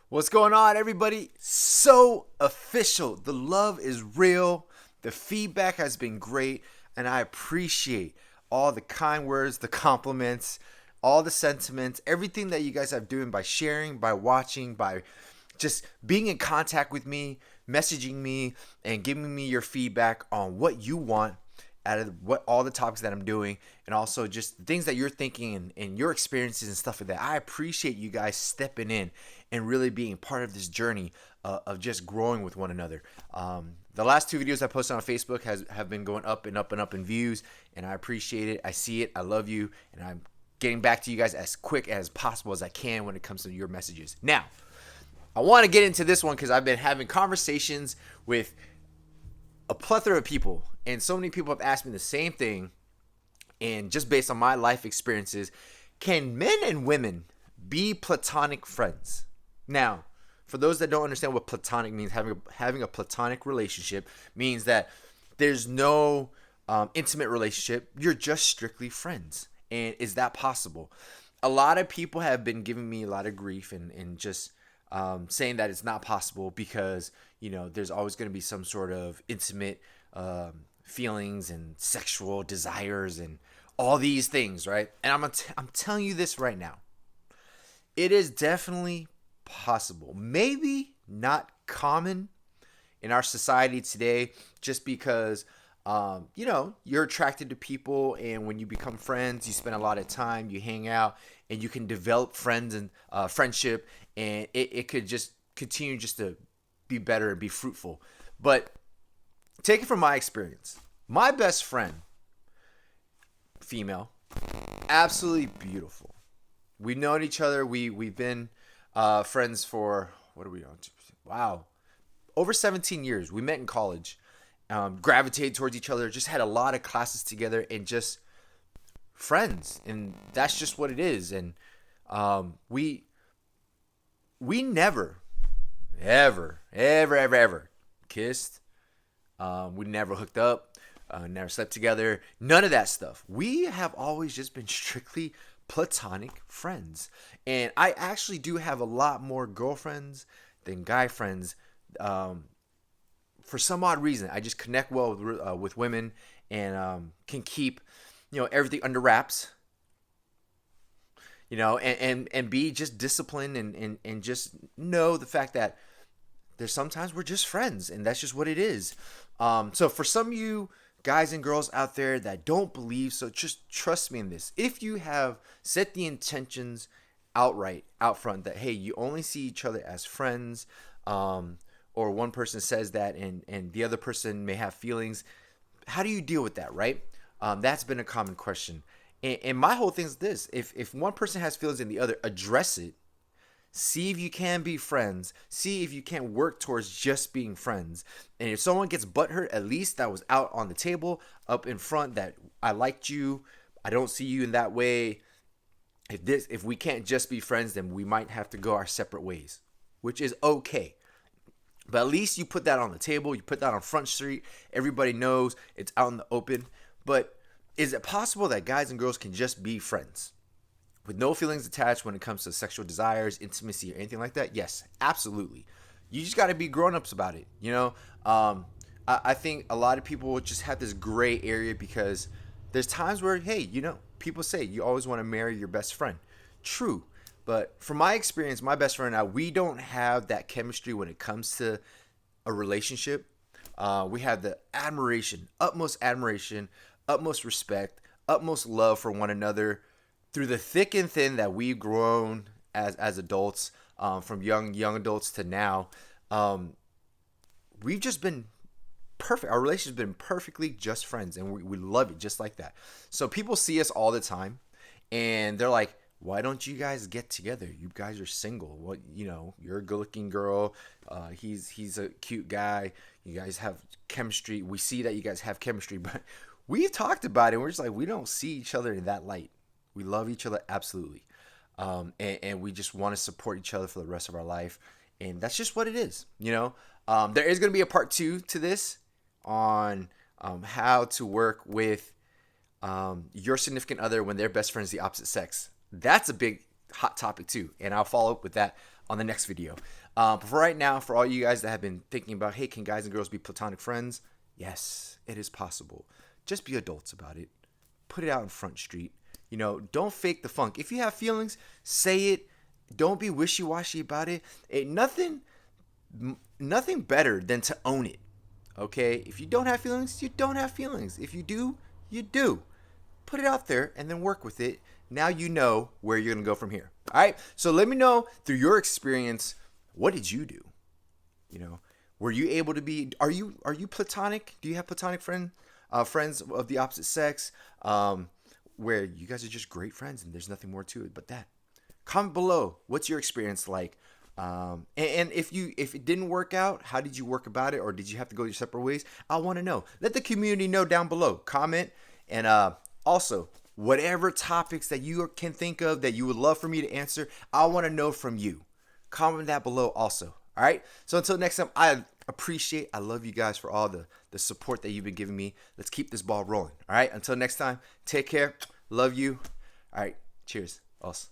What's going on, everybody? So official. The love is real. The feedback has been great, and I appreciate all the kind words, the compliments, all the sentiments, everything that you guys have doing by sharing, by watching, by just being in contact with me, messaging me, and giving me your feedback on what you want out of what all the topics that I'm doing, and also just things that you're thinking and your experiences and stuff like that. I appreciate you guys stepping in and really being part of this journey of just growing with one another. The last two videos I posted on Facebook have been going up and up and up in views, and I appreciate it. I see it. I love you, and I'm getting back to you guys as quick as possible as I can when it comes to your messages. Now, I want to get into this one because I've been having conversations with a plethora of people, and so many people have asked me the same thing. And just based on my life experiences, can men and women be platonic friends? Now, for those that don't understand what platonic means, having a platonic relationship means that there's no intimate relationship. You're just strictly friends. And is that possible? A lot of people have been giving me a lot of grief and just saying that it's not possible because, there's always going to be some sort of intimate feelings and sexual desires and all these things, right? And I'm telling you this right now. It is definitely possible. Maybe not common in our society today just because, you're attracted to people, and when you become friends, you spend a lot of time, you hang out, and you can develop friends and friendship, and it could just continue just to be better and be fruitful. But take it from my experience. My best friend, female, absolutely beautiful. We've known each other. We've been friends for, what are we on? Wow. Over 17 years. We met in college. Gravitated towards each other. Just had a lot of classes together and just friends. And that's just what it is. And we never, ever kissed. We never hooked up. Never slept together. None of that stuff. We have always just been strictly platonic friends. And I actually do have a lot more girlfriends than guy friends. For some odd reason, I just connect well with women and can keep, everything under wraps. And be just disciplined and just know the fact that there's sometimes we're just friends, and that's just what it is. So for some of you guys and girls out there that don't believe, so just trust me in this. If you have set the intentions outright, out front, that, hey, you only see each other as friends, or one person says that and the other person may have feelings, how do you deal with that, right? That's been a common question. And my whole thing is this. If one person has feelings and the other, address it. See if you can be friends. See if you can work towards just being friends. And if someone gets butthurt, at least that was out on the table, up in front, that I liked you. I don't see you in that way. If we can't just be friends, then we might have to go our separate ways, which is okay. But at least you put that on the table. You put that on Front Street. Everybody knows it's out in the open. But is it possible that guys and girls can just be friends with no feelings attached when it comes to sexual desires, intimacy, or anything like that? Yes, absolutely. You just got to be grown-ups about it. I think a lot of people just have this gray area because there's times where, hey, people say you always want to marry your best friend. True. But from my experience, my best friend and I, we don't have that chemistry when it comes to a relationship. We have the admiration, utmost respect, utmost love for one another through the thick and thin that we've grown as adults, from young adults to now. We've just been perfect. Our relationship's been perfectly just friends, and we love it just like that. So people see us all the time, and they're like, why don't you guys get together? You guys are single. What, you're a good-looking girl. He's a cute guy. You guys have chemistry. We see that you guys have chemistry, but we've talked about it. And we're just like, we don't see each other in that light. We love each other absolutely, and we just want to support each other for the rest of our life. And that's just what it is. There is going to be a part 2 to this on how to work with your significant other when their best friend is the opposite sex. That's a big hot topic too, and I'll follow up with that on the next video. But for right now, for all you guys that have been thinking about, hey, can guys and girls be platonic friends? Yes, it is possible. Just be adults about it. Put it out in Front Street. You know, don't fake the funk. If you have feelings, say it. Don't be wishy-washy about it. Nothing better than to own it. Okay? If you don't have feelings, you don't have feelings. If you do, you do. Put it out there and then work with it. Now you know where you're going to go from here. All right? So let me know through your experience, what did you do? You know, were you able to be, are you platonic? Do you have platonic friends of the opposite sex, where you guys are just great friends and there's nothing more to it but that? Comment below. What's your experience like? And if it didn't work out, how did you work about it? Or did you have to go your separate ways? I want to know. Let the community know down below. Comment. And also, whatever topics that you can think of that you would love for me to answer, I want to know from you. Comment that below also. All right? So until next time, I love you guys for all the support that you've been giving me. Let's keep this ball rolling. All right? Until next time, take care. Love you. All right. Cheers. Us.